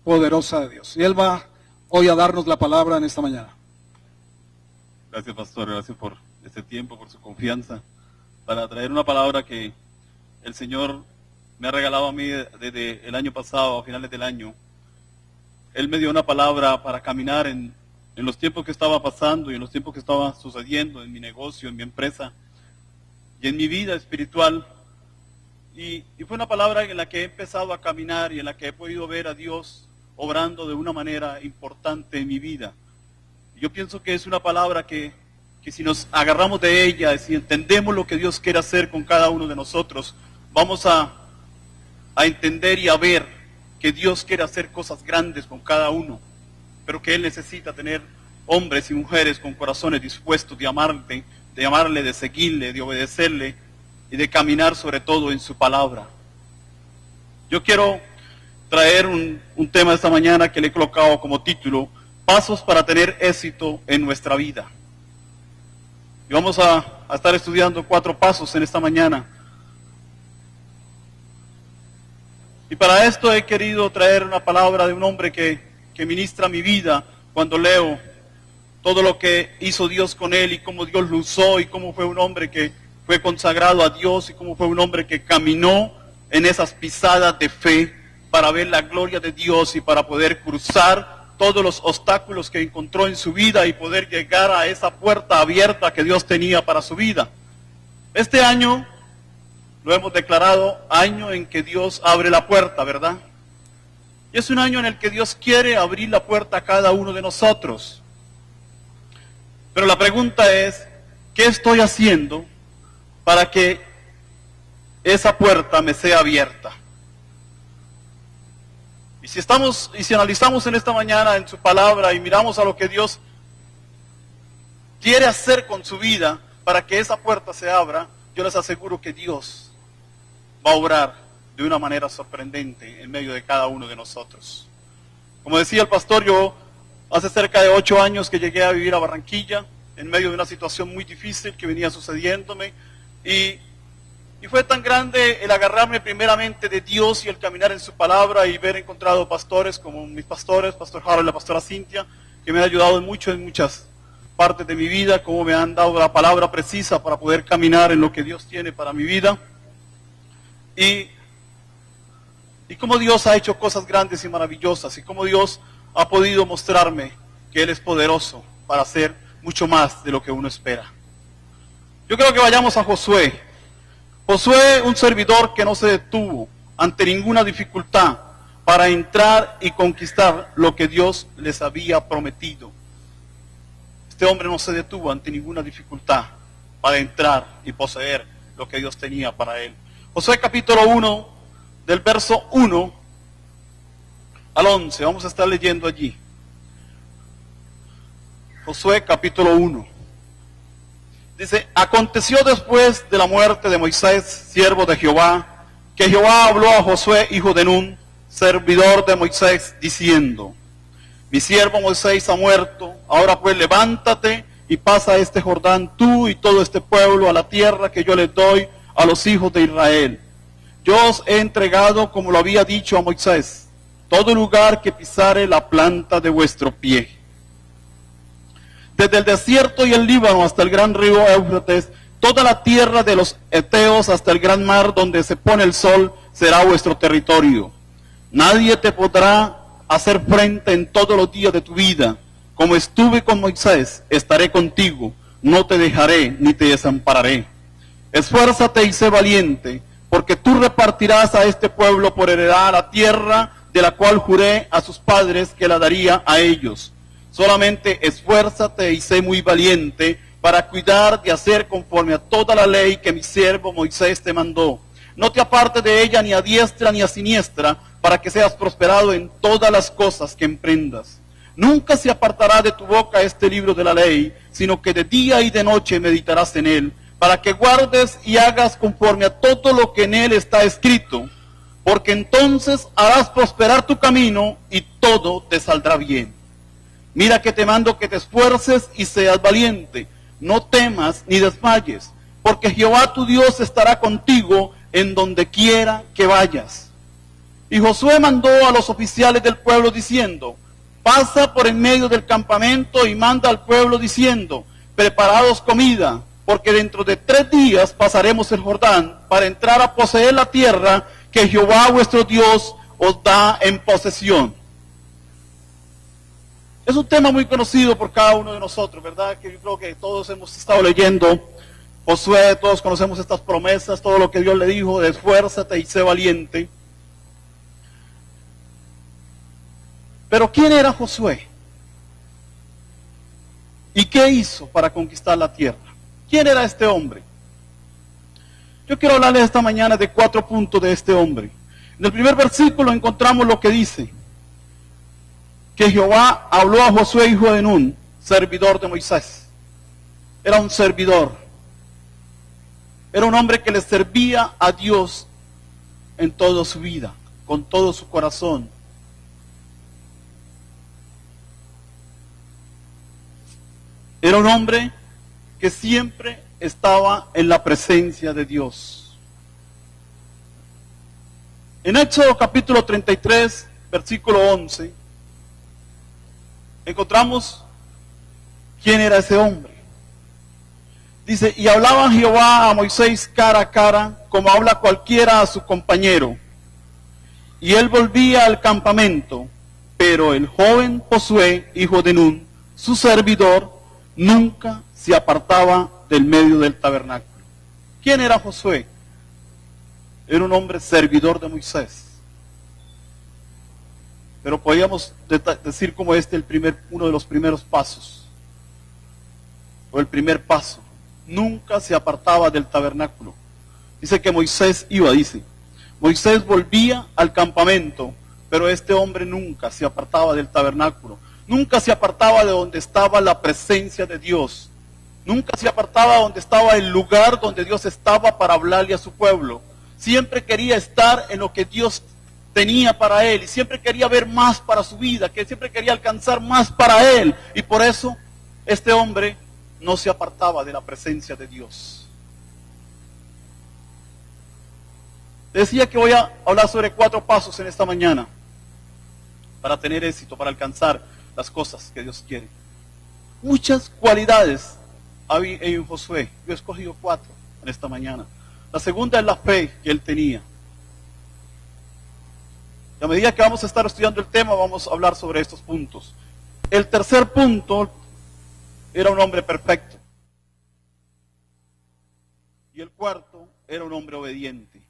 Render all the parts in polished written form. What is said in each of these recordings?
poderosa de Dios. Y Él va hoy a darnos la palabra en esta mañana. Gracias, pastor, gracias por este tiempo, por su confianza, para traer una palabra que el Señor me ha regalado a mí desde el año pasado, a finales del año. Él me dio una palabra para caminar en los tiempos que estaba pasando y en los tiempos que estaba sucediendo en mi negocio, en mi empresa y en mi vida espiritual. Y fue una palabra en la que he empezado a caminar y en la que he podido ver a Dios obrando de una manera importante en mi vida. Yo pienso que es una palabra que si nos agarramos de ella, si entendemos lo que Dios quiere hacer con cada uno de nosotros, vamos a entender y a ver que Dios quiere hacer cosas grandes con cada uno, pero que Él necesita tener hombres y mujeres con corazones dispuestos de amarle, de seguirle, de obedecerle y de caminar sobre todo en su palabra. Yo quiero traer un tema esta mañana que le he colocado como título: Pasos para tener éxito en nuestra vida. Y vamos a estar estudiando 4 pasos en esta mañana. Y para esto he querido traer una palabra de un hombre que ministra mi vida cuando leo todo lo que hizo Dios con él y cómo Dios lo usó y cómo fue un hombre que fue consagrado a Dios y cómo fue un hombre que caminó en esas pisadas de fe para ver la gloria de Dios y para poder cruzar todos los obstáculos que encontró en su vida y poder llegar a esa puerta abierta que Dios tenía para su vida. Este año lo hemos declarado año en que Dios abre la puerta, ¿verdad? Y es un año en el que Dios quiere abrir la puerta a cada uno de nosotros. Pero la pregunta es, ¿qué estoy haciendo para que esa puerta me sea abierta? Y si analizamos en esta mañana en su palabra y miramos a lo que Dios quiere hacer con su vida para que esa puerta se abra, yo les aseguro que Dios va a obrar de una manera sorprendente en medio de cada uno de nosotros. Como decía el pastor, yo hace cerca de 8 años que llegué a vivir a Barranquilla, en medio de una situación muy difícil que venía sucediéndome, y fue tan grande el agarrarme primeramente de Dios y el caminar en su palabra y ver encontrado pastores como mis pastores, Pastor Harold y la pastora Cintia, que me han ayudado mucho en muchas partes de mi vida, como me han dado la palabra precisa para poder caminar en lo que Dios tiene para mi vida. Y cómo Dios ha hecho cosas grandes y maravillosas, y cómo Dios ha podido mostrarme que Él es poderoso para hacer mucho más de lo que uno espera. Yo creo que vayamos a Josué. Josué, un servidor que no se detuvo ante ninguna dificultad para entrar y conquistar lo que Dios les había prometido. Este hombre no se detuvo ante ninguna dificultad para entrar y poseer lo que Dios tenía para él. Josué capítulo 1, del verso 1 al 11, vamos a estar leyendo allí. Josué capítulo 1. Dice: aconteció después de la muerte de Moisés, siervo de Jehová, que Jehová habló a Josué, hijo de Nun, servidor de Moisés, diciendo: mi siervo Moisés ha muerto, ahora pues levántate y pasa este Jordán tú y todo este pueblo a la tierra que yo les doy a los hijos de Israel. Yo os he entregado, como lo había dicho a Moisés, todo lugar que pisare la planta de vuestro pie. Desde el desierto y el Líbano hasta el gran río Éufrates, toda la tierra de los heteos hasta el gran mar donde se pone el sol, será vuestro territorio. Nadie te podrá hacer frente en todos los días de tu vida. Como estuve con Moisés, estaré contigo, no te dejaré ni te desampararé. Esfuérzate y sé valiente, porque tú repartirás a este pueblo por heredad la tierra de la cual juré a sus padres que la daría a ellos. Solamente esfuérzate y sé muy valiente para cuidar de hacer conforme a toda la ley que mi siervo Moisés te mandó. No te apartes de ella ni a diestra ni a siniestra, para que seas prosperado en todas las cosas que emprendas. Nunca se apartará de tu boca este libro de la ley, sino que de día y de noche meditarás en él, para que guardes y hagas conforme a todo lo que en él está escrito, porque entonces harás prosperar tu camino y todo te saldrá bien. Mira que te mando que te esfuerces y seas valiente, no temas ni desmayes, porque Jehová tu Dios estará contigo en donde quiera que vayas. Y Josué mandó a los oficiales del pueblo diciendo, pasa por en medio del campamento y manda al pueblo diciendo, preparaos comida, porque dentro de 3 días pasaremos el Jordán para entrar a poseer la tierra que Jehová vuestro Dios os da en posesión. Es un tema muy conocido por cada uno de nosotros, ¿verdad? Que yo creo que todos hemos estado leyendo Josué, todos conocemos estas promesas, todo lo que Dios le dijo, de esfuérzate y sé valiente. Pero ¿quién era Josué? ¿Y qué hizo para conquistar la tierra? ¿Quién era este hombre? Yo quiero hablarles esta mañana de 4 puntos de este hombre. En el primer versículo encontramos lo que dice, que Jehová habló a Josué, hijo de Nun, servidor de Moisés. Era un servidor. Era un hombre que le servía a Dios en toda su vida, con todo su corazón. Era un hombre que siempre estaba en la presencia de Dios. En Éxodo capítulo 33, versículo 11, encontramos quién era ese hombre. Dice, y hablaba Jehová a Moisés cara a cara, como habla cualquiera a su compañero. Y él volvía al campamento, pero el joven Josué, hijo de Nun, su servidor, nunca se apartaba del medio del tabernáculo. ¿Quién era Josué? Era un hombre servidor de Moisés. Pero podríamos decir como uno de los primeros pasos, o el primer paso. Nunca se apartaba del tabernáculo. Dice que Moisés Moisés volvía al campamento, pero este hombre nunca se apartaba del tabernáculo. Nunca se apartaba de donde estaba la presencia de Dios. Nunca se apartaba de donde estaba el lugar donde Dios estaba para hablarle a su pueblo. Siempre quería estar en lo que Dios tenía para él, y siempre quería ver más para su vida, que siempre quería alcanzar más para él, y por eso este hombre no se apartaba de la presencia de Dios. Decía que voy a hablar sobre 4 pasos en esta mañana para tener éxito, para alcanzar las cosas que Dios quiere. Muchas cualidades había en Josué. Yo he escogido 4 en esta mañana. La segunda es la fe que él tenía. Y a medida que vamos a estar estudiando el tema, vamos a hablar sobre estos puntos. El tercer punto, era un hombre perfecto. Y el cuarto, era un hombre obediente.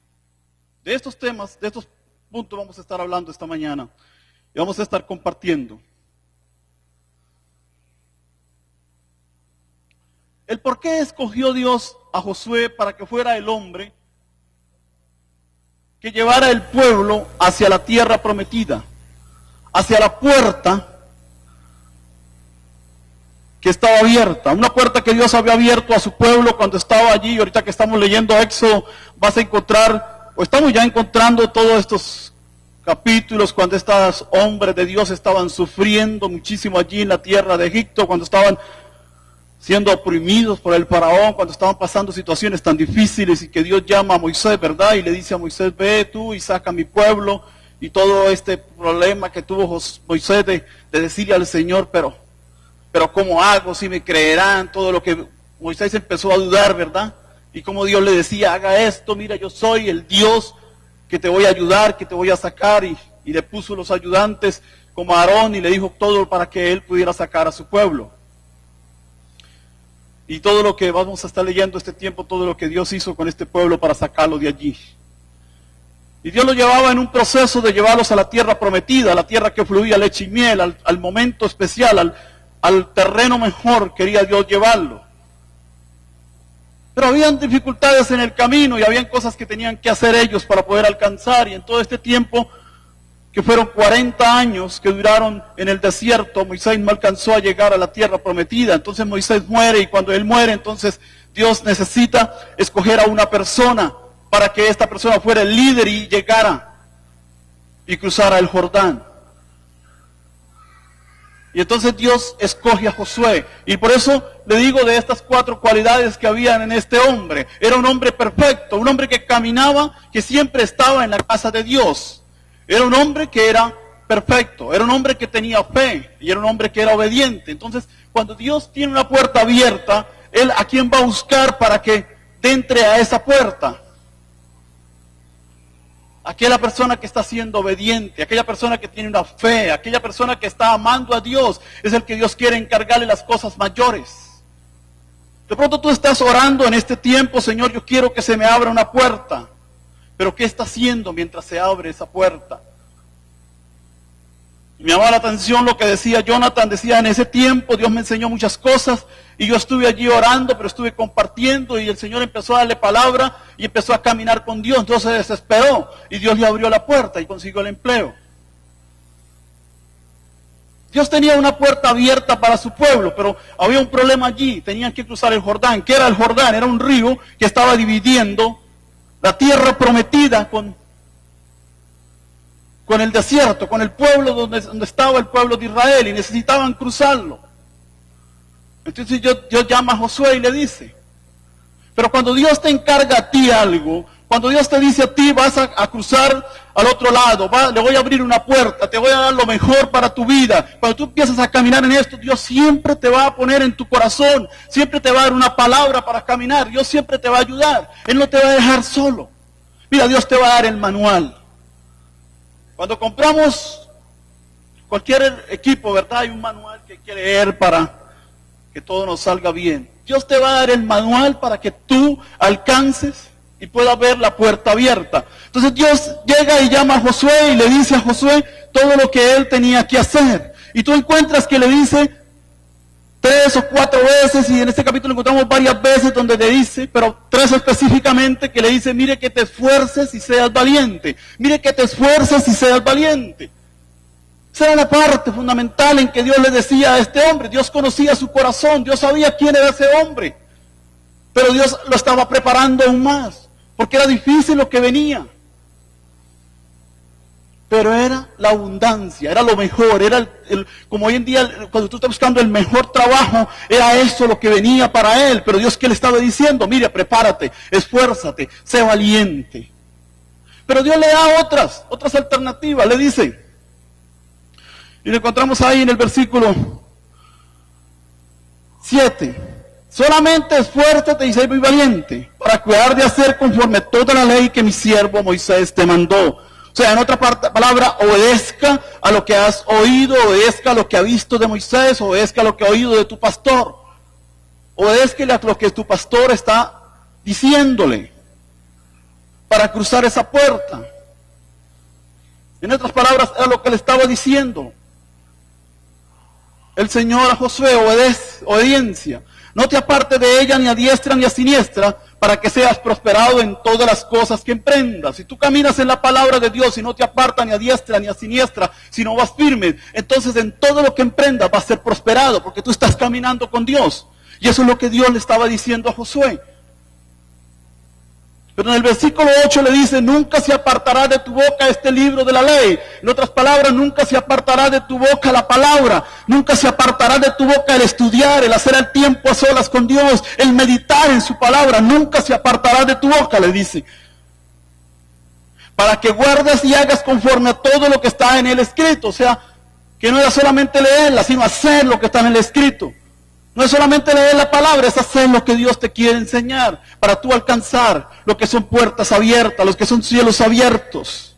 De estos temas, de estos puntos vamos a estar hablando esta mañana. Y vamos a estar compartiendo. El por qué escogió Dios a Josué para que fuera el hombre que llevara el pueblo hacia la tierra prometida, hacia la puerta que estaba abierta, una puerta que Dios había abierto a su pueblo cuando estaba allí. Y ahorita que estamos leyendo Éxodo, vas a encontrar, o estamos ya encontrando todos estos capítulos cuando estos hombres de Dios estaban sufriendo muchísimo allí en la tierra de Egipto, cuando estaban siendo oprimidos por el faraón, cuando estaban pasando situaciones tan difíciles, y que Dios llama a Moisés, ¿verdad? Y le dice a Moisés, ve tú y saca a mi pueblo, y todo este problema que tuvo Moisés de decirle al Señor, pero ¿cómo hago? Si me creerán, todo lo que Moisés empezó a dudar, ¿verdad? Y como Dios le decía, haga esto, mira, yo soy el Dios que te voy a ayudar, que te voy a sacar, y le puso los ayudantes como a Aarón, y le dijo todo para que él pudiera sacar a su pueblo. Y todo lo que vamos a estar leyendo este tiempo, todo lo que Dios hizo con este pueblo para sacarlo de allí. Y Dios lo llevaba en un proceso de llevarlos a la tierra prometida, a la tierra que fluía leche y miel, al momento especial, al terreno mejor quería Dios llevarlo. Pero habían dificultades en el camino y habían cosas que tenían que hacer ellos para poder alcanzar. Y en todo este tiempo, que fueron 40 años que duraron en el desierto, Moisés no alcanzó a llegar a la tierra prometida. Entonces Moisés muere, y cuando él muere, entonces Dios necesita escoger a una persona para que esta persona fuera el líder y llegara y cruzara el Jordán. Y entonces Dios escoge a Josué. Y por eso le digo de estas 4 cualidades que habían en este hombre. Era un hombre perfecto, un hombre que caminaba, que siempre estaba en la casa de Dios. Era un hombre que era perfecto, era un hombre que tenía fe y era un hombre que era obediente. Entonces, cuando Dios tiene una puerta abierta, Él a quién va a buscar para que entre a esa puerta. Aquella persona que está siendo obediente, aquella persona que tiene una fe, aquella persona que está amando a Dios, es el que Dios quiere encargarle las cosas mayores. De pronto tú estás orando en este tiempo, Señor, yo quiero que se me abra una puerta. Pero ¿qué está haciendo mientras se abre esa puerta? Me llamaba la atención lo que decía Jonathan, decía, en ese tiempo Dios me enseñó muchas cosas y yo estuve allí orando, pero estuve compartiendo y el Señor empezó a darle palabra y empezó a caminar con Dios, entonces se desesperó y Dios le abrió la puerta y consiguió el empleo. Dios tenía una puerta abierta para su pueblo, pero había un problema allí, tenían que cruzar el Jordán. ¿Qué era el Jordán? Era un río que estaba dividiendo la tierra prometida con el desierto, con el pueblo donde estaba el pueblo de Israel y necesitaban cruzarlo. Entonces Dios llama a Josué y le dice, pero cuando Dios te encarga a ti algo, cuando Dios te dice a ti vas a cruzar al otro lado, le voy a abrir una puerta, te voy a dar lo mejor para tu vida, cuando tú empiezas a caminar en esto, Dios siempre te va a poner en tu corazón, siempre te va a dar una palabra para caminar, Dios siempre te va a ayudar, Él no te va a dejar solo. Mira, Dios te va a dar el manual. Cuando compramos cualquier equipo, ¿verdad? Hay un manual que hay que leer para que todo nos salga bien. Dios te va a dar el manual para que tú alcances y puedas ver la puerta abierta. Entonces Dios llega y llama a Josué y le dice a Josué todo lo que él tenía que hacer. Y tú encuentras que le dice 3 o 4 veces, y en este capítulo encontramos varias veces donde le dice, pero 3 específicamente, que le dice, mire que te esfuerces y seas valiente. Mire que te esfuerces y seas valiente. Esa era la parte fundamental en que Dios le decía a este hombre. Dios conocía su corazón, Dios sabía quién era ese hombre. Pero Dios lo estaba preparando aún más, porque era difícil lo que venía. Pero era la abundancia, era lo mejor, era como hoy en día, cuando tú estás buscando el mejor trabajo, era eso lo que venía para él. Pero Dios, ¿qué le estaba diciendo? Mire, prepárate, esfuérzate, sé valiente. Pero Dios le da otras alternativas, le dice, y lo encontramos ahí en el versículo 7, solamente esfuérzate y sé muy valiente, para cuidar de hacer conforme toda la ley que mi siervo Moisés te mandó. O sea, en otra palabra, obedezca a lo que has oído, obedezca a lo que ha visto de Moisés, obedezca a lo que ha oído de tu pastor. Obedezca a lo que tu pastor está diciéndole para cruzar esa puerta. En otras palabras, era lo que le estaba diciendo el Señor a Josué, obediencia. No te apartes de ella ni a diestra ni a siniestra, para que seas prosperado en todas las cosas que emprendas. Si tú caminas en la palabra de Dios y no te apartas ni a diestra ni a siniestra, si no vas firme, entonces en todo lo que emprendas vas a ser prosperado, porque tú estás caminando con Dios. Y eso es lo que Dios le estaba diciendo a Josué. Pero en el versículo 8 le dice, nunca se apartará de tu boca este libro de la ley. En otras palabras, nunca se apartará de tu boca la palabra. Nunca se apartará de tu boca el estudiar, el hacer el tiempo a solas con Dios, el meditar en su palabra. Nunca se apartará de tu boca, le dice. Para que guardes y hagas conforme a todo lo que está en el escrito. O sea, que no era solamente leerla, sino hacer lo que está en el escrito. No es solamente leer la palabra, es hacer lo que Dios te quiere enseñar para tú alcanzar lo que son puertas abiertas, los que son cielos abiertos.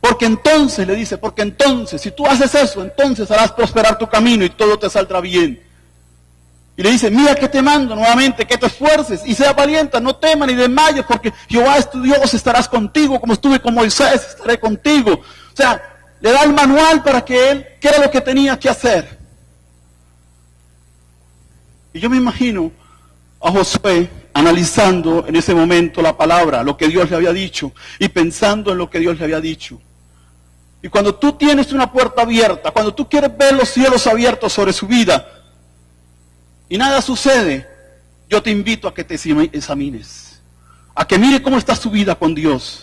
Porque entonces, le dice, porque entonces, si tú haces eso, entonces harás prosperar tu camino y todo te saldrá bien. Y le dice, mira que te mando nuevamente, que te esfuerces y seas valiente, no temas ni desmayes, porque Jehová es tu Dios, estarás contigo, como estuve con Moisés, estaré contigo. O sea, le da el manual para que él, qué era lo que tenía que hacer. Y yo me imagino a Josué analizando en ese momento la palabra, lo que Dios le había dicho, y pensando en lo que Dios le había dicho. Y cuando tú tienes una puerta abierta, cuando tú quieres ver los cielos abiertos sobre su vida, y nada sucede, yo te invito a que te examines, a que mire cómo está su vida con Dios,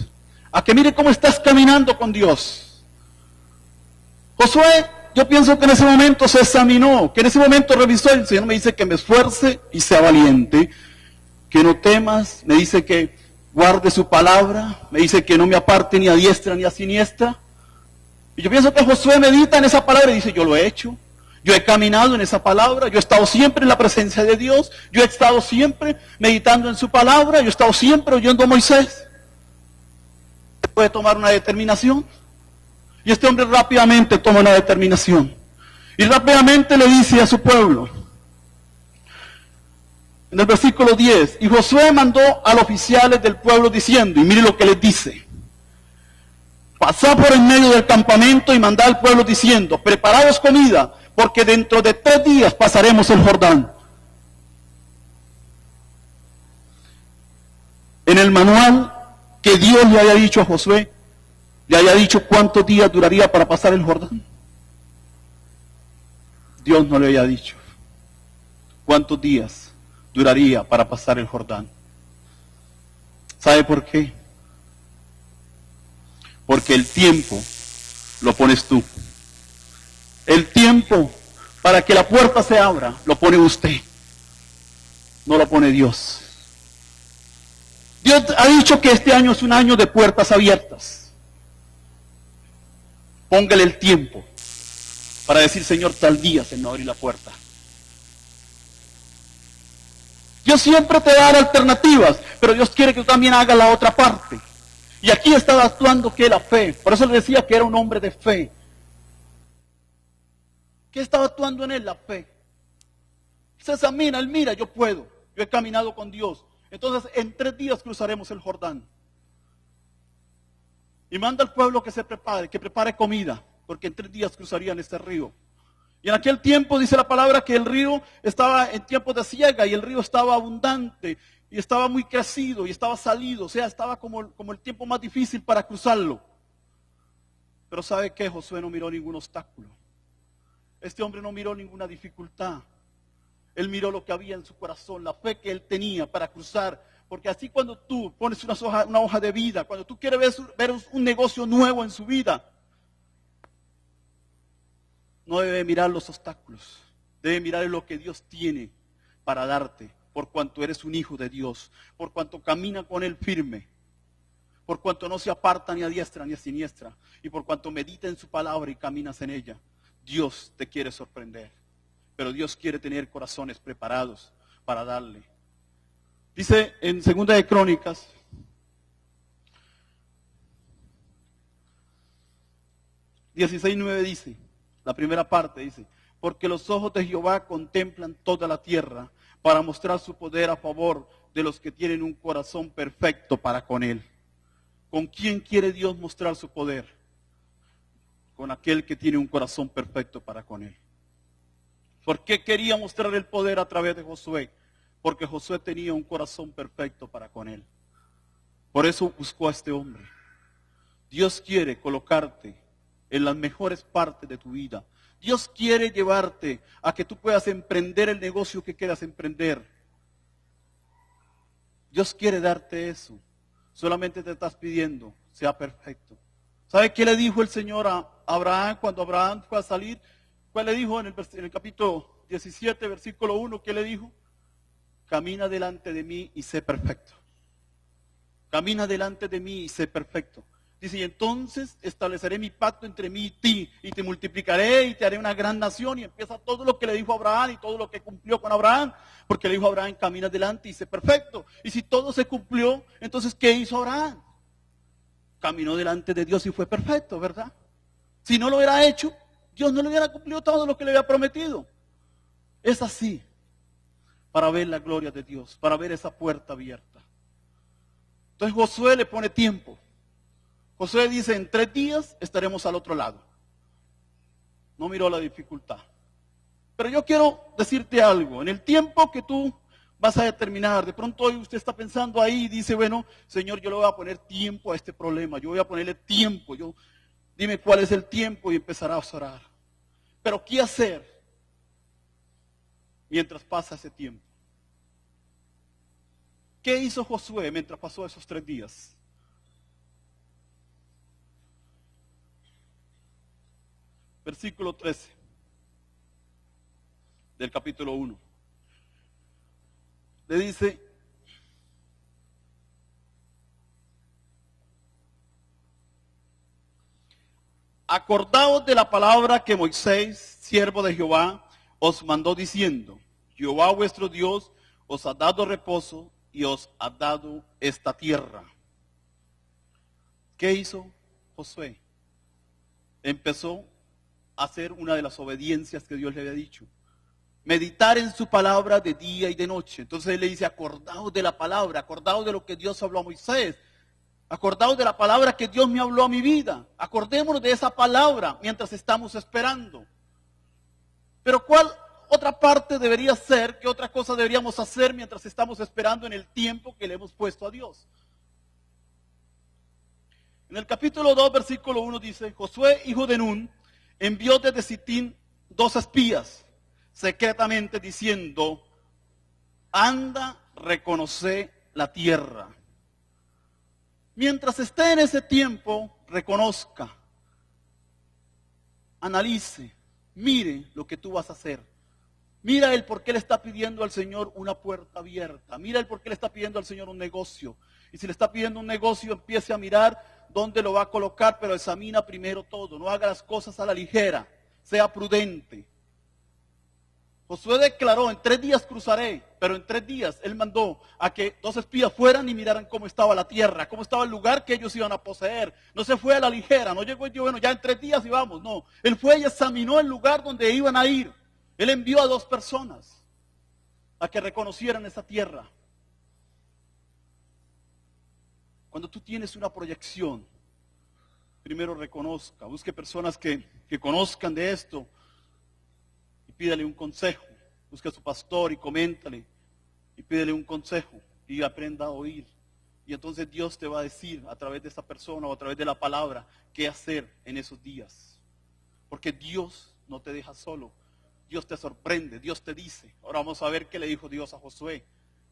a que mire cómo estás caminando con Dios. Josué, yo pienso que en ese momento se examinó, que en ese momento revisó, el Señor me dice que me esfuerce y sea valiente, que no temas, me dice que guarde su palabra, me dice que no me aparte ni a diestra ni a siniestra. Y yo pienso que Josué medita en esa palabra y dice, yo lo he hecho. Yo he caminado en esa palabra, yo he estado siempre en la presencia de Dios, yo he estado siempre meditando en su palabra, yo he estado siempre oyendo a Moisés. Puede tomar una determinación. Y este hombre rápidamente toma una determinación. Y rápidamente le dice a su pueblo, en el versículo 10, y Josué mandó a los oficiales del pueblo diciendo, y mire lo que les dice, pasad por en medio del campamento y mandad al pueblo diciendo, preparaos comida, porque dentro de 3 días pasaremos el Jordán. En el manual que Dios le haya dicho a Josué, le haya dicho cuántos días duraría para pasar el Jordán. Dios no le haya dicho cuántos días duraría para pasar el Jordán. ¿Sabe por qué? Porque el tiempo lo pones tú. El tiempo para que la puerta se abra lo pone usted, no lo pone Dios. Dios ha dicho que este año es un año de puertas abiertas. Póngale el tiempo para decir, Señor, tal día se me abre la puerta. Dios siempre te da alternativas, pero Dios quiere que tú también hagas la otra parte. Y aquí estaba actuando que la fe. Por eso le decía que era un hombre de fe. ¿Qué estaba actuando en él? La fe. Se examina, él mira, yo puedo. Yo he caminado con Dios. Entonces, en 3 días cruzaremos el Jordán. Y manda al pueblo que se prepare, que prepare comida, porque en 3 días cruzarían este río. Y en aquel tiempo dice la palabra que el río estaba en tiempos de siega y el río estaba abundante y estaba muy crecido y estaba salido, o sea, estaba como el tiempo más difícil para cruzarlo. Pero ¿sabe qué? Josué no miró ningún obstáculo. Este hombre no miró ninguna dificultad. Él miró lo que había en su corazón, la fe que él tenía para cruzar. Porque así cuando tú pones una hoja de vida, cuando tú quieres ver un negocio nuevo en su vida, no debe mirar los obstáculos, debe mirar lo que Dios tiene para darte, por cuanto eres un hijo de Dios, por cuanto camina con Él firme, por cuanto no se aparta ni a diestra ni a siniestra, y por cuanto medita en su palabra y caminas en ella. Dios te quiere sorprender, pero Dios quiere tener corazones preparados para darle. Dice en 2 de Crónicas, (16:9) dice, la primera parte dice, porque los ojos de Jehová contemplan toda la tierra para mostrar su poder a favor de los que tienen un corazón perfecto para con Él. ¿Con quién quiere Dios mostrar su poder? Con aquel que tiene un corazón perfecto para con Él. ¿Por qué quería mostrar el poder a través de Josué? Porque Josué tenía un corazón perfecto para con Él. Por eso buscó a este hombre. Dios quiere colocarte en las mejores partes de tu vida. Dios quiere llevarte a que tú puedas emprender el negocio que quieras emprender. Dios quiere darte eso. Solamente te estás pidiendo, sea perfecto. ¿Sabe qué le dijo el Señor a Abraham cuando Abraham fue a salir? ¿Cuál le dijo en el capítulo 17, versículo 1? ¿Qué le dijo? Camina delante de mí y sé perfecto. Camina delante de mí y sé perfecto. Dice, y entonces estableceré mi pacto entre mí y ti, y te multiplicaré y te haré una gran nación. Y empieza todo lo que le dijo a Abraham y todo lo que cumplió con Abraham. Porque le dijo a Abraham, camina delante y sé perfecto. Y si todo se cumplió, entonces ¿qué hizo Abraham? Caminó delante de Dios y fue perfecto, ¿verdad? Si no lo hubiera hecho, Dios no le hubiera cumplido todo lo que le había prometido. Es así, para ver la gloria de Dios, para ver esa puerta abierta. Entonces Josué le pone tiempo. Josué dice, en 3 días estaremos al otro lado. No miró la dificultad. Pero yo quiero decirte algo. En el tiempo que tú vas a determinar, de pronto hoy usted está pensando ahí y dice, bueno, Señor, yo le voy a poner tiempo a este problema. Yo voy a ponerle tiempo. Dime cuál es el tiempo y empezarás a orar. Pero ¿qué hacer mientras pasa ese tiempo? ¿Qué hizo Josué mientras pasó esos 3 días? Versículo 13 del capítulo 1. Le dice, acordaos de la palabra que Moisés, siervo de Jehová, os mandó diciendo, Jehová vuestro Dios os ha dado reposo y os ha dado esta tierra. ¿Qué hizo Josué? Empezó a hacer una de las obediencias que Dios le había dicho. Meditar en su palabra de día y de noche. Entonces él le dice, acordaos de la palabra, acordaos de lo que Dios habló a Moisés, acordaos de la palabra que Dios me habló a mi vida, acordémonos de esa palabra mientras estamos esperando. Pero ¿cuál otra parte debería ser, qué otra cosa deberíamos hacer mientras estamos esperando en el tiempo que le hemos puesto a Dios? En el capítulo 2, versículo 1 dice, Josué, hijo de Nun, envió desde Sitín 2 espías, secretamente diciendo, anda, reconoce la tierra. Mientras esté en ese tiempo, reconozca, analice, mire lo que tú vas a hacer. Mira el por qué le está pidiendo al Señor una puerta abierta. Mira el por qué le está pidiendo al Señor un negocio. Y si le está pidiendo un negocio, empiece a mirar dónde lo va a colocar, pero examina primero todo. No haga las cosas a la ligera. Sea prudente. Josué declaró, en 3 días cruzaré, pero en 3 días él mandó a que 2 espías fueran y miraran cómo estaba la tierra, cómo estaba el lugar que ellos iban a poseer. No se fue a la ligera, no llegó y dijo, bueno, ya en 3 días y vamos. No, él fue y examinó el lugar donde iban a ir. Él envió a 2 personas a que reconocieran esa tierra. Cuando tú tienes una proyección, primero reconozca, busque personas que conozcan de esto y pídale un consejo. Busque a su pastor y coméntale y pídele un consejo y aprenda a oír. Y entonces Dios te va a decir a través de esa persona o a través de la palabra qué hacer en esos días. Porque Dios no te deja solo. Dios te sorprende, Dios te dice. Ahora vamos a ver qué le dijo Dios a Josué.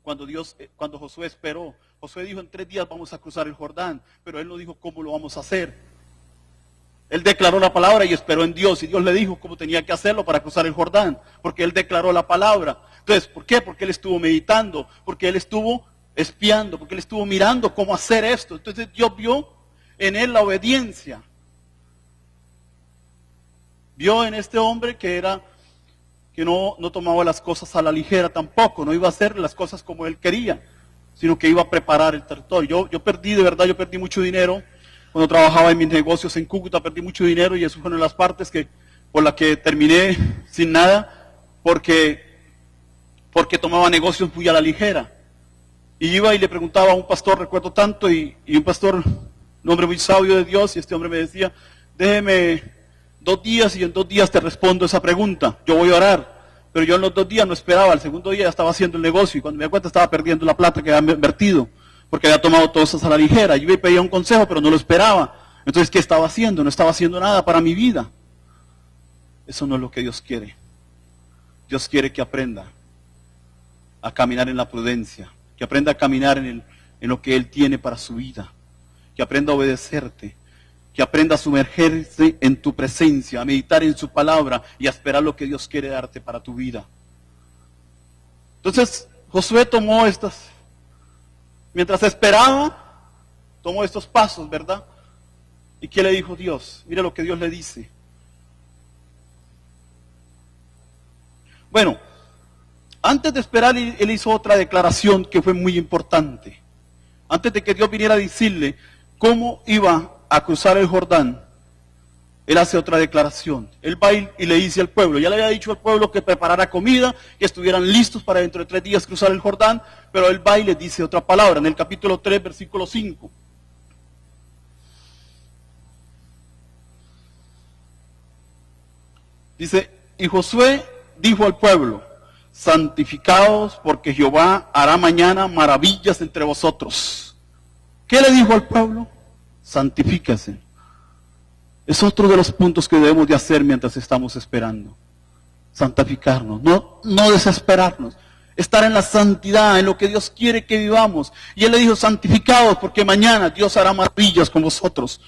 Cuando Josué esperó, Josué dijo, en 3 días vamos a cruzar el Jordán, pero él no dijo cómo lo vamos a hacer. Él declaró la palabra y esperó en Dios, y Dios le dijo cómo tenía que hacerlo para cruzar el Jordán, porque él declaró la palabra. Entonces, ¿por qué? Porque él estuvo meditando, porque él estuvo espiando, porque él estuvo mirando cómo hacer esto. Entonces Dios vio en él la obediencia. Vio en este hombre que no tomaba las cosas a la ligera tampoco, no iba a hacer las cosas como él quería, sino que iba a preparar el territorio. Yo perdí mucho dinero. Cuando trabajaba en mis negocios en Cúcuta, perdí mucho dinero y eso fue una de las partes por la que terminé sin nada, porque tomaba negocios muy a la ligera. Y iba y le preguntaba a un pastor, recuerdo tanto, y un pastor, un hombre muy sabio de Dios, y este hombre me decía, déjeme 2 días y en 2 días te respondo esa pregunta, yo voy a orar. Pero yo en los 2 días no esperaba, al segundo día ya estaba haciendo el negocio y cuando me di cuenta estaba perdiendo la plata que había invertido, porque había tomado todas esas a la ligera. Yo iba y pedía un consejo, pero no lo esperaba. Entonces, ¿qué estaba haciendo? No estaba haciendo nada para mi vida. Eso no es lo que Dios quiere. Dios quiere que aprenda a caminar en la prudencia, que aprenda a caminar en lo que Él tiene para su vida, que aprenda a obedecerte, que aprenda a sumergerse en tu presencia, a meditar en su palabra y a esperar lo que Dios quiere darte para tu vida. Entonces, Josué tomó mientras esperaba, tomó estos pasos, ¿verdad? ¿Y qué le dijo Dios? Mira lo que Dios le dice. Bueno, antes de esperar, él hizo otra declaración que fue muy importante. Antes de que Dios viniera a decirle cómo iba a cruzar el Jordán, él hace otra declaración. Él va y le dice al pueblo, ya le había dicho al pueblo que preparara comida, que estuvieran listos para dentro de 3 días cruzar el Jordán, pero él va y les dice otra palabra, en el capítulo 3, versículo 5. Dice, y Josué dijo al pueblo, santificaos porque Jehová hará mañana maravillas entre vosotros. ¿Qué le dijo al pueblo? Santifíquense. Es otro de los puntos que debemos de hacer mientras estamos esperando. Santificarnos, no desesperarnos. Estar en la santidad, en lo que Dios quiere que vivamos. Y Él le dijo, santificados, porque mañana Dios hará maravillas con vosotros.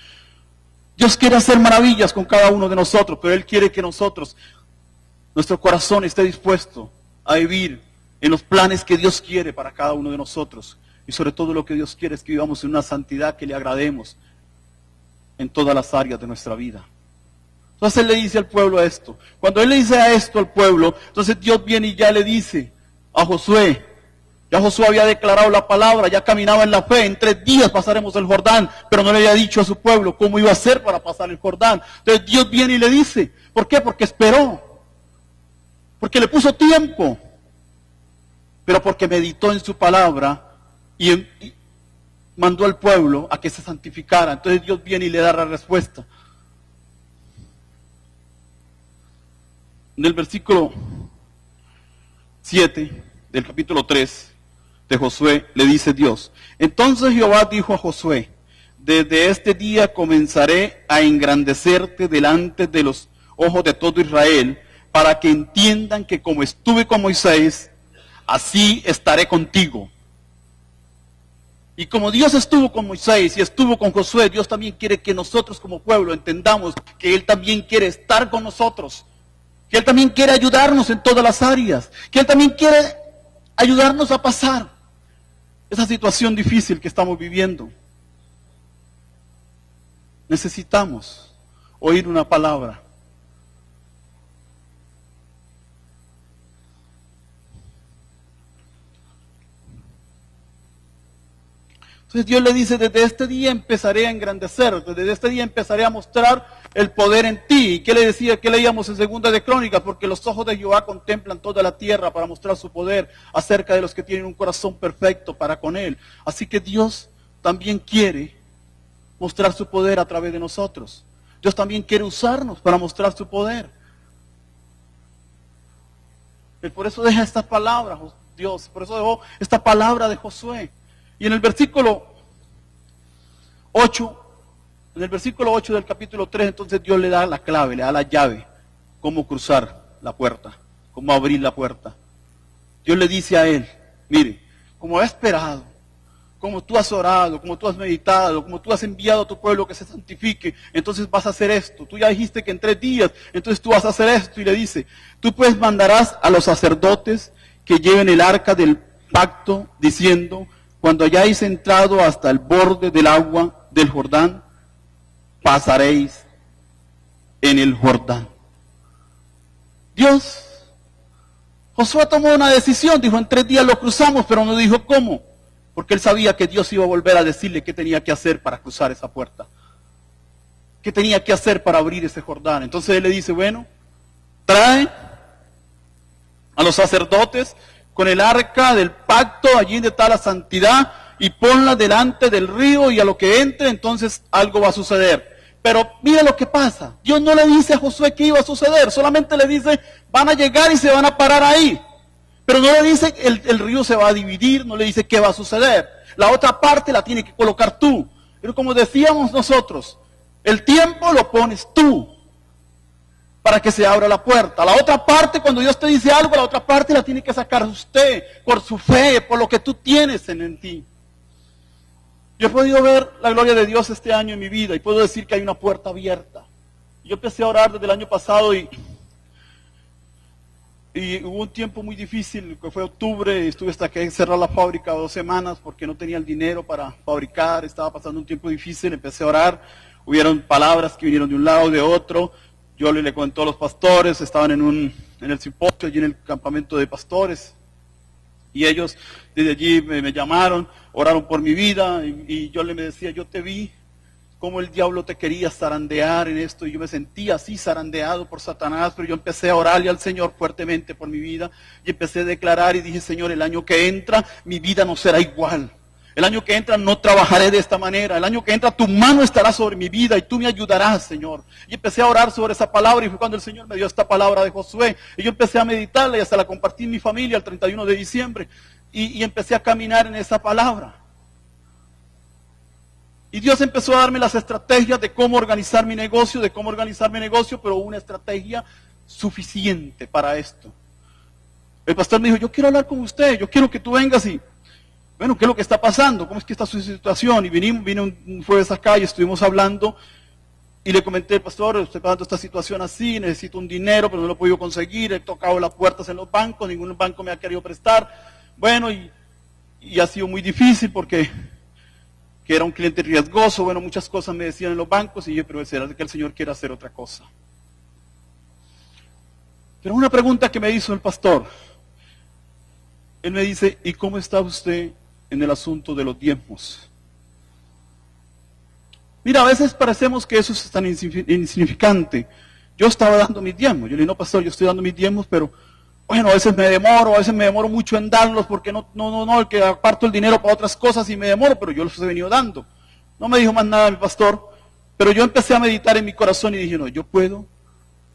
Dios quiere hacer maravillas con cada uno de nosotros, pero Él quiere que nuestro corazón esté dispuesto a vivir en los planes que Dios quiere para cada uno de nosotros. Y sobre todo lo que Dios quiere es que vivamos en una santidad que le agrademos en todas las áreas de nuestra vida. Entonces él le dice al pueblo esto. Cuando él le dice a esto al pueblo, entonces Dios viene y ya le dice a Josué. Ya Josué había declarado la palabra, ya caminaba en la fe. En 3 días pasaremos el Jordán, pero no le había dicho a su pueblo cómo iba a hacer para pasar el Jordán. Entonces Dios viene y le dice, ¿por qué? Porque esperó. Porque le puso tiempo. Pero porque meditó en su palabra y mandó al pueblo a que se santificara. Entonces Dios viene y le da la respuesta. En el versículo 7 del capítulo 3 de Josué le dice Dios: entonces Jehová dijo a Josué: desde este día comenzaré a engrandecerte delante de los ojos de todo Israel, para que entiendan que como estuve con Moisés, así estaré contigo. Y como Dios estuvo con Moisés y estuvo con Josué, Dios también quiere que nosotros como pueblo entendamos que Él también quiere estar con nosotros, que Él también quiere ayudarnos en todas las áreas, que Él también quiere ayudarnos a pasar esa situación difícil que estamos viviendo. Necesitamos oír una palabra. Entonces Dios le dice: desde este día empezaré a engrandecerte, desde este día empezaré a mostrar el poder en ti. ¿Y qué le decía? ¿Qué leíamos en 2 de Crónicas? Porque los ojos de Jehová contemplan toda la tierra para mostrar su poder acerca de los que tienen un corazón perfecto para con Él. Así que Dios también quiere mostrar su poder a través de nosotros. Dios también quiere usarnos para mostrar su poder. Él por eso deja esta palabra, Dios, por eso dejó esta palabra de Josué. Y en el versículo 8, del capítulo 3, entonces Dios le da la clave, le da la llave, cómo cruzar la puerta, cómo abrir la puerta. Dios le dice a él: mire, como he esperado, como tú has orado, como tú has meditado, como tú has enviado a tu pueblo que se santifique, entonces vas a hacer esto. Tú ya dijiste que en 3 días, entonces tú vas a hacer esto. Y le dice: tú pues mandarás a los sacerdotes que lleven el arca del pacto, diciendo: cuando hayáis entrado hasta el borde del agua del Jordán, pasaréis en el Jordán. Josué tomó una decisión, dijo: en 3 días lo cruzamos, pero no dijo cómo, porque él sabía que Dios iba a volver a decirle qué tenía que hacer para cruzar esa puerta, qué tenía que hacer para abrir ese Jordán. Entonces él le dice: bueno, trae a los sacerdotes con el arca del pacto, allí donde está la santidad, y ponla delante del río, y a lo que entre, entonces algo va a suceder. Pero mira lo que pasa. Dios no le dice a Josué qué iba a suceder, solamente le dice: van a llegar y se van a parar ahí. Pero no le dice el río se va a dividir, no le dice qué va a suceder. La otra parte la tiene que colocar tú. Pero como decíamos nosotros, el tiempo lo pones tú para que se abra la puerta. La otra parte, cuando Dios te dice algo, la otra parte la tiene que sacar usted, por su fe, por lo que tú tienes en ti. Yo he podido ver la gloria de Dios este año en mi vida y puedo decir que hay una puerta abierta. Yo empecé a orar desde el año pasado y hubo un tiempo muy difícil, que fue octubre, estuve hasta que cerrar la fábrica 2 semanas porque no tenía el dinero para fabricar, estaba pasando un tiempo difícil, empecé a orar, hubieron palabras que vinieron de un lado, de otro. Yo le conté a los pastores, estaban en el simposio, allí en el campamento de pastores, y ellos desde allí me llamaron, oraron por mi vida, y yo les decía: yo te vi cómo el diablo te quería zarandear en esto, y yo me sentía así zarandeado por Satanás, pero yo empecé a orarle al Señor fuertemente por mi vida, y empecé a declarar y dije: Señor, el año que entra, mi vida no será igual. El año que entra no trabajaré de esta manera. El año que entra tu mano estará sobre mi vida y tú me ayudarás, Señor. Y empecé a orar sobre esa palabra y fue cuando el Señor me dio esta palabra de Josué. Y yo empecé a meditarla y hasta la compartí en mi familia el 31 de diciembre. Y empecé a caminar en esa palabra. Y Dios empezó a darme las estrategias de cómo organizar mi negocio, pero una estrategia suficiente para esto. El pastor me dijo: yo quiero hablar con usted, yo quiero que tú vengas y... Bueno, ¿qué es lo que está pasando? ¿Cómo es que está su situación? Y vine un jueves acá y estuvimos hablando y le comenté: pastor, estoy pasando esta situación así, necesito un dinero, pero no lo he podido conseguir, he tocado las puertas en los bancos, ningún banco me ha querido prestar. Bueno, y ha sido muy difícil porque que era un cliente riesgoso, bueno, muchas cosas me decían en los bancos y yo, pero será que el Señor quiere hacer otra cosa. Pero una pregunta que me hizo el pastor, él me dice, ¿y cómo está usted en el asunto de los diezmos? Mira, a veces parecemos que eso es tan insignificante. Yo estaba dando mis diezmos. Yo le dije, no, pastor, yo estoy dando mis diezmos, pero bueno, a veces me demoro mucho en darlos porque el que aparto el dinero para otras cosas y me demoro, pero yo los he venido dando. No me dijo más nada mi pastor, pero yo empecé a meditar en mi corazón y dije, no, yo puedo.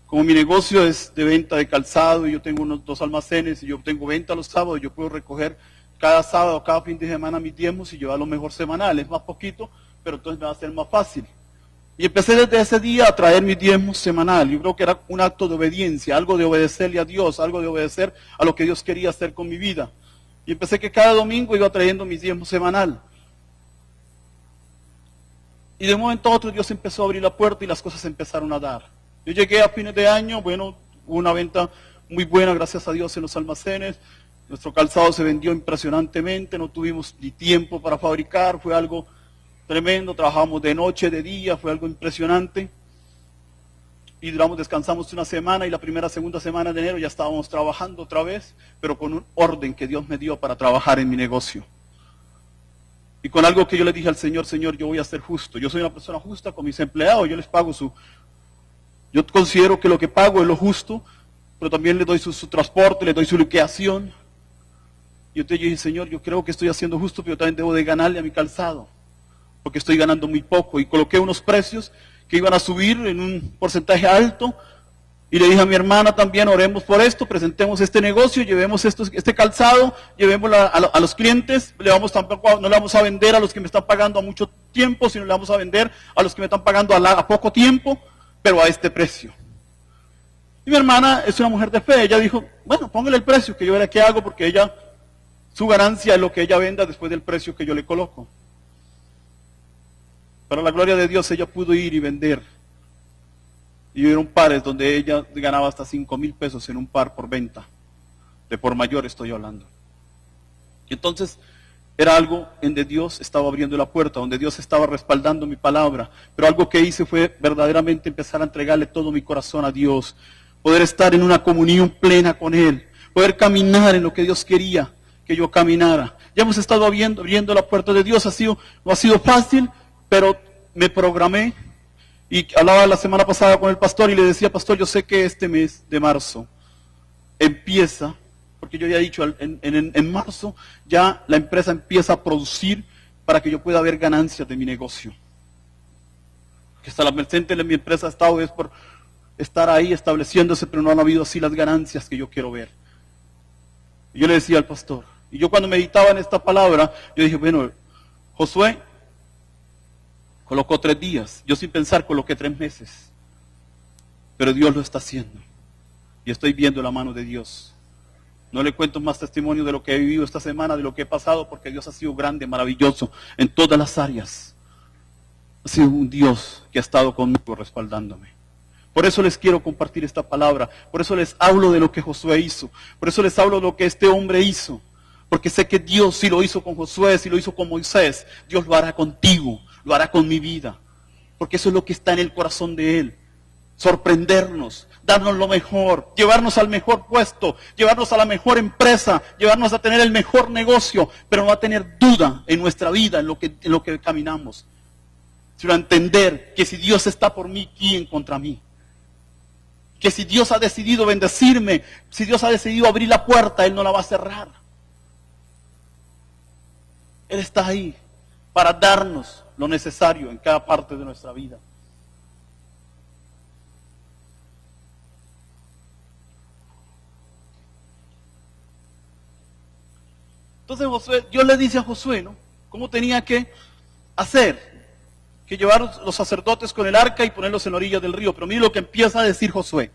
Como mi negocio es de venta de calzado y yo tengo unos 2 almacenes y yo tengo venta los sábados, yo puedo recoger cada sábado, cada fin de semana mis diezmos y llevarlo mejor semanal. Es más poquito, pero entonces me va a ser más fácil. Y empecé desde ese día a traer mis diezmos semanal. Yo creo que era un acto de obediencia, algo de obedecerle a Dios, algo de obedecer a lo que Dios quería hacer con mi vida. Y empecé que cada domingo iba trayendo mis diezmos semanal. Y de un momento a otro Dios empezó a abrir la puerta y las cosas empezaron a dar. Yo llegué a fines de año, bueno, hubo una venta muy buena, gracias a Dios, en los almacenes. Nuestro calzado se vendió impresionantemente, no tuvimos ni tiempo para fabricar, fue algo tremendo, trabajamos de noche, de día, fue algo impresionante. Y descansamos una semana y la segunda semana de enero ya estábamos trabajando otra vez, pero con un orden que Dios me dio para trabajar en mi negocio. Y con algo que yo le dije al Señor, Señor, yo voy a ser justo. Yo soy una persona justa con mis empleados, yo les pago yo considero que lo que pago es lo justo, pero también le doy su transporte, le doy su liquidación. Y entonces yo dije, Señor, yo creo que estoy haciendo justo, pero yo también debo de ganarle a mi calzado, porque estoy ganando muy poco. Y coloqué unos precios que iban a subir en un porcentaje alto, y le dije a mi hermana también, oremos por esto, presentemos este negocio, llevemos este calzado, llevémoslo a los clientes, no le vamos a vender a los que me están pagando a mucho tiempo, sino le vamos a vender a los que me están pagando a poco tiempo, pero a este precio. Y mi hermana es una mujer de fe, ella dijo, bueno, póngale el precio, que yo veré qué hago, porque su ganancia es lo que ella venda después del precio que yo le coloco. Para la gloria de Dios, ella pudo ir y vender. Y hubieron pares donde ella ganaba hasta 5,000 pesos en un par por venta. De por mayor estoy hablando. Y entonces era algo en donde Dios estaba abriendo la puerta, donde Dios estaba respaldando mi palabra. Pero algo que hice fue verdaderamente empezar a entregarle todo mi corazón a Dios. Poder estar en una comunión plena con Él. Poder caminar en lo que Dios quería que yo caminara. Ya hemos estado abriendo la puerta de Dios. No ha sido fácil, pero me programé. Y hablaba la semana pasada con el pastor y le decía, pastor, yo sé que este mes de marzo empieza, porque yo ya he dicho, en marzo ya la empresa empieza a producir para que yo pueda ver ganancias de mi negocio. Que hasta la presente de mi empresa ha estado es por estar ahí estableciéndose, pero no han habido así las ganancias que yo quiero ver. Y yo le decía al pastor, y yo cuando meditaba en esta palabra, yo dije, bueno, Josué colocó 3 días, yo sin pensar coloqué 3 meses, pero Dios lo está haciendo, y estoy viendo la mano de Dios. No le cuento más testimonio de lo que he vivido esta semana, de lo que he pasado, porque Dios ha sido grande, maravilloso, en todas las áreas. Ha sido un Dios que ha estado conmigo respaldándome. Por eso les quiero compartir esta palabra, por eso les hablo de lo que Josué hizo, por eso les hablo de lo que este hombre hizo, porque sé que Dios si lo hizo con Josué, si lo hizo con Moisés, Dios lo hará contigo, lo hará con mi vida, porque eso es lo que está en el corazón de Él, sorprendernos, darnos lo mejor, llevarnos al mejor puesto, llevarnos a la mejor empresa, llevarnos a tener el mejor negocio, pero no a tener duda en nuestra vida, en lo que caminamos, sino a entender que si Dios está por mí, ¿quién contra mí? Que si Dios ha decidido bendecirme, si Dios ha decidido abrir la puerta, Él no la va a cerrar. Él está ahí para darnos lo necesario en cada parte de nuestra vida. Entonces Dios le dice a Josué, ¿no?, cómo tenía que hacer. Que llevar los sacerdotes con el arca y ponerlos en la orilla del río. Pero mire lo que empieza a decir Josué.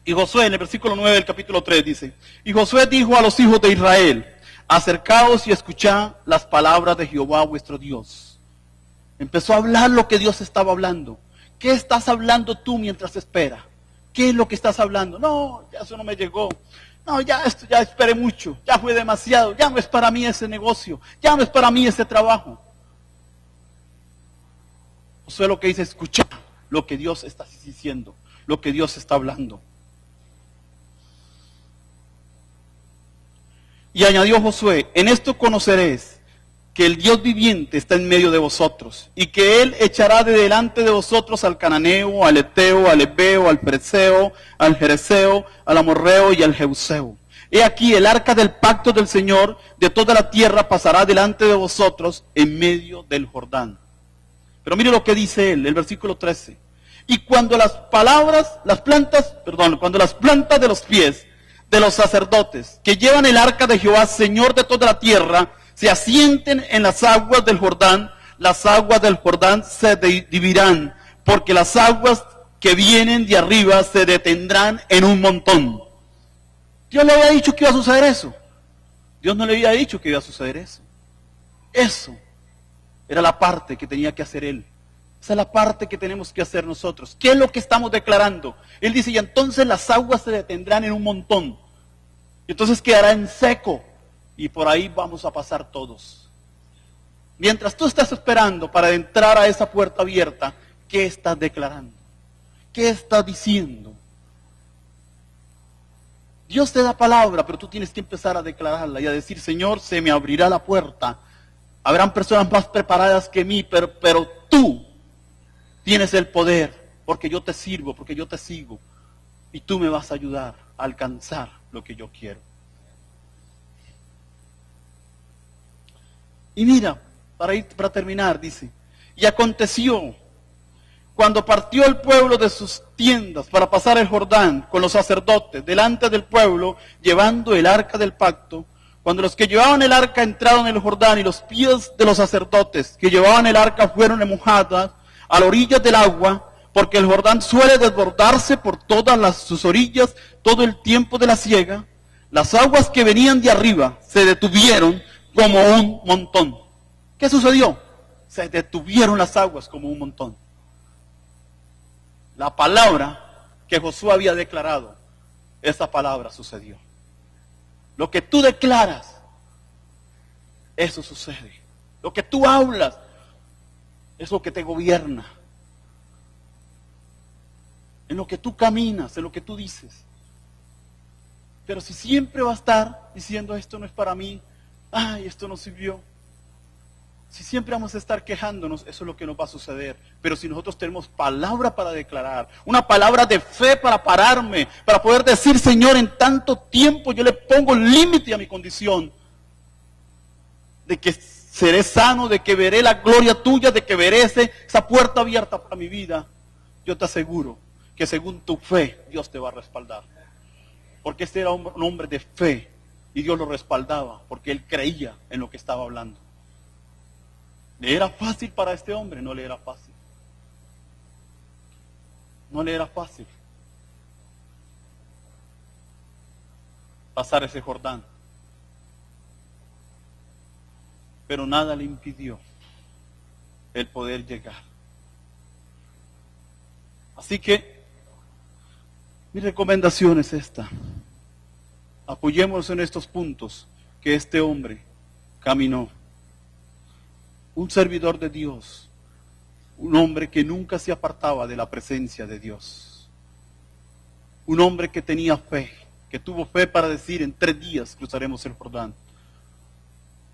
Y Josué en el versículo 9 del capítulo 3 dice, y Josué dijo a los hijos de Israel, acercaos y escuchad las palabras de Jehová vuestro Dios. Empezó a hablar lo que Dios estaba hablando. ¿Qué estás hablando tú mientras esperas? ¿Qué es lo que estás hablando? No, ya eso no me llegó. No, ya esperé mucho. Ya fue demasiado. Ya no es para mí ese negocio. Ya no es para mí ese trabajo. Josué lo que dice, escucha lo que Dios está diciendo, lo que Dios está hablando. Y añadió Josué, en esto conoceréis que el Dios viviente está en medio de vosotros, y que Él echará de delante de vosotros al cananeo, al eteo, al ebeo, al fereceo, al jereseo, al amorreo y al jebuseo. He aquí el arca del pacto del Señor de toda la tierra pasará delante de vosotros en medio del Jordán. Pero mire lo que dice él, el versículo 13. Y cuando cuando las plantas de los pies de los sacerdotes que llevan el arca de Jehová, Señor de toda la tierra, se asienten en las aguas del Jordán, las aguas del Jordán se dividirán, porque las aguas que vienen de arriba se detendrán en un montón. Dios le había dicho que iba a suceder eso. Dios no le había dicho que iba a suceder eso. Eso era la parte que tenía que hacer Él. Esa es la parte que tenemos que hacer nosotros. ¿Qué es lo que estamos declarando? Él dice, y entonces las aguas se detendrán en un montón. Y entonces quedará en seco. Y por ahí vamos a pasar todos. Mientras tú estás esperando para entrar a esa puerta abierta, ¿qué estás declarando? ¿Qué estás diciendo? Dios te da palabra, pero tú tienes que empezar a declararla y a decir, Señor, se me abrirá la puerta. Habrán personas más preparadas que mí, pero tú tienes el poder, porque yo te sirvo, porque yo te sigo. Y tú me vas a ayudar a alcanzar lo que yo quiero. Y mira, para terminar, dice, y aconteció, cuando partió el pueblo de sus tiendas para pasar el Jordán con los sacerdotes delante del pueblo, llevando el arca del pacto, cuando los que llevaban el arca entraron en el Jordán y los pies de los sacerdotes que llevaban el arca fueron mojadas a la orilla del agua, porque el Jordán suele desbordarse por todas sus orillas todo el tiempo de la siega, las aguas que venían de arriba se detuvieron como un montón. ¿Qué sucedió? Se detuvieron las aguas como un montón. La palabra que Josué había declarado, esa palabra sucedió. Lo que tú declaras, eso sucede. Lo que tú hablas, es lo que te gobierna. En lo que tú caminas, en lo que tú dices. Pero si siempre va a estar diciendo, esto no es para mí, ay, esto no sirvió. Si siempre vamos a estar quejándonos, eso es lo que nos va a suceder. Pero si nosotros tenemos palabra para declarar, una palabra de fe para pararme, para poder decir, Señor, en tanto tiempo yo le pongo límite a mi condición, de que seré sano, de que veré la gloria tuya, de que veré esa puerta abierta para mi vida, yo te aseguro que según tu fe, Dios te va a respaldar. Porque este era un hombre de fe y Dios lo respaldaba, porque él creía en lo que estaba hablando. ¿Le era fácil para este hombre? No le era fácil. No le era fácil pasar ese Jordán. Pero nada le impidió el poder llegar. Así que mi recomendación es esta. Apoyémonos en estos puntos que este hombre caminó. Un servidor de Dios, un hombre que nunca se apartaba de la presencia de Dios, un hombre que tenía fe, que tuvo fe para decir, en 3 días cruzaremos el Jordán,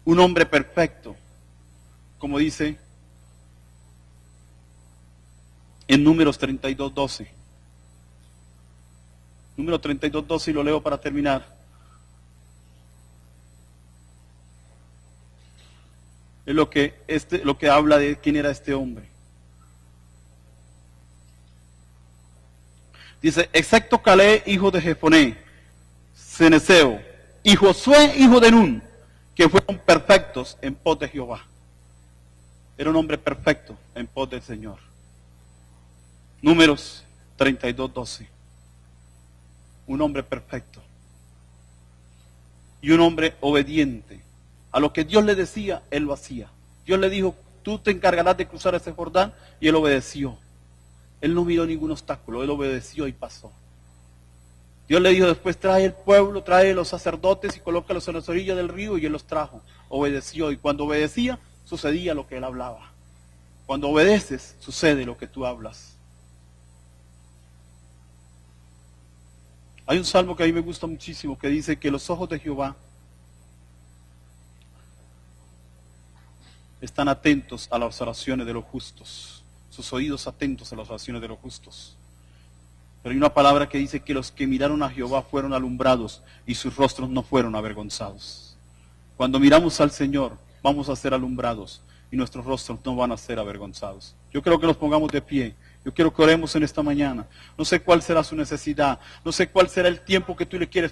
un hombre perfecto, como dice en Números 32:12. Número 32:12, y lo leo para terminar. Es lo que habla de quién era este hombre. Dice, excepto Caleb, hijo de Jefoné, Ceneseo, y Josué, hijo de Nun, que fueron perfectos en pos de Jehová. Era un hombre perfecto en pos del Señor. Números 32:12. Un hombre perfecto. Y un hombre obediente. A lo que Dios le decía, él lo hacía. Dios le dijo, tú te encargarás de cruzar ese Jordán, y él obedeció. Él no miró ningún obstáculo, él obedeció y pasó. Dios le dijo después, trae el pueblo, trae los sacerdotes y colócalos en las orillas del río, y él los trajo. Obedeció, y cuando obedecía, sucedía lo que él hablaba. Cuando obedeces, sucede lo que tú hablas. Hay un salmo que a mí me gusta muchísimo, que dice que los ojos de Jehová están atentos a las oraciones de los justos, sus oídos atentos a las oraciones de los justos. Pero hay una palabra que dice que los que miraron a Jehová fueron alumbrados y sus rostros no fueron avergonzados. Cuando miramos al Señor, vamos a ser alumbrados y nuestros rostros no van a ser avergonzados. Yo creo que nos pongamos de pie. Yo quiero que oremos en esta mañana. No sé cuál será su necesidad, no sé cuál será el tiempo que tú le quieres